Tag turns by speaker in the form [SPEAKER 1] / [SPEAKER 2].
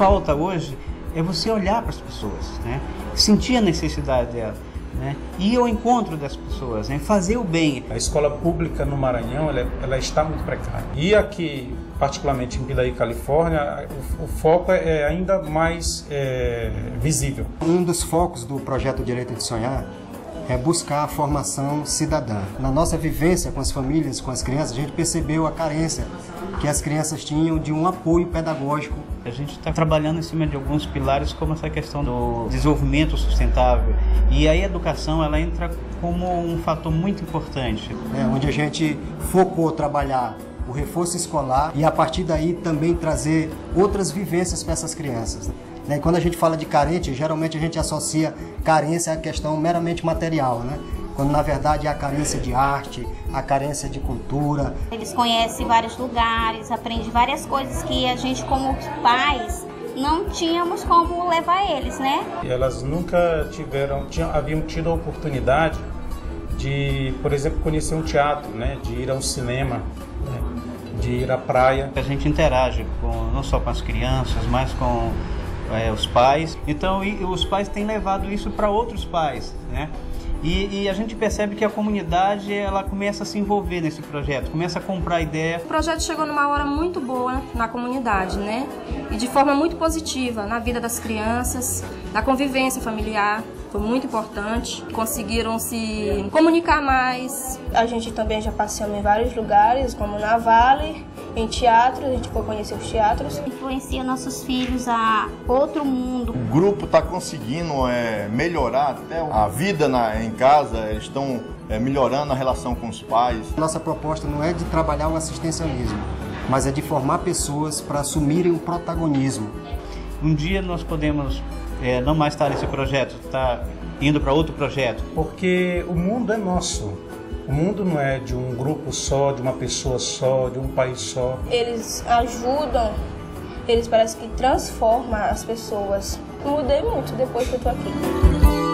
[SPEAKER 1] falta hoje é você olhar para as pessoas, né? Sentir a necessidade delas, né? Ir ao encontro das pessoas, né? Fazer o bem.
[SPEAKER 2] A escola pública no Maranhão ela está muito precária. E aqui, particularmente em Pidaí, Califórnia, o foco é ainda mais visível.
[SPEAKER 3] Um dos focos do projeto Direito de Sonhar é buscar a formação cidadã. Na nossa vivência com as famílias, com as crianças, a gente percebeu a carência que as crianças tinham de um apoio pedagógico.
[SPEAKER 1] A gente está trabalhando em cima de alguns pilares, como essa questão do desenvolvimento sustentável. E a educação, ela entra como um fator muito importante.
[SPEAKER 3] Onde a gente focou trabalhar o reforço escolar e, a partir daí, também trazer outras vivências para essas crianças. E quando a gente fala de carente, geralmente a gente associa carência à questão meramente material, né? Quando na verdade é a carência de arte, a carência de cultura.
[SPEAKER 4] Eles conhecem vários lugares, aprendem várias coisas que a gente como pais não tínhamos como levar eles, né?
[SPEAKER 2] E elas nunca haviam tido a oportunidade de, por exemplo, conhecer um teatro, né? De ir ao cinema, né? De ir à praia.
[SPEAKER 1] A gente interage não só com as crianças, mas com os pais. Então, os pais têm levado isso para outros pais, né? E a gente percebe que a comunidade ela começa a se envolver nesse projeto, começa a comprar ideia.
[SPEAKER 5] O projeto chegou numa hora muito boa na comunidade, né? E de forma muito positiva na vida das crianças, na convivência familiar. Foi muito importante. Conseguiram se comunicar mais.
[SPEAKER 6] A gente também já passeou em vários lugares, como na Vale, em teatros, a gente foi conhecer os teatros.
[SPEAKER 4] Influencia nossos filhos a outro mundo.
[SPEAKER 7] O grupo está conseguindo melhorar até a vida em casa, eles estão melhorando a relação com os pais.
[SPEAKER 3] Nossa proposta não é de trabalhar o assistencialismo, mas é de formar pessoas para assumirem o protagonismo.
[SPEAKER 1] Um dia nós podemos não mais estar nesse projeto, estar indo para outro projeto.
[SPEAKER 2] Porque o mundo é nosso. O mundo não é de um grupo só, de uma pessoa só, de um país só.
[SPEAKER 6] Eles ajudam, eles parecem que transformam as pessoas. Mudei muito depois que eu estou aqui.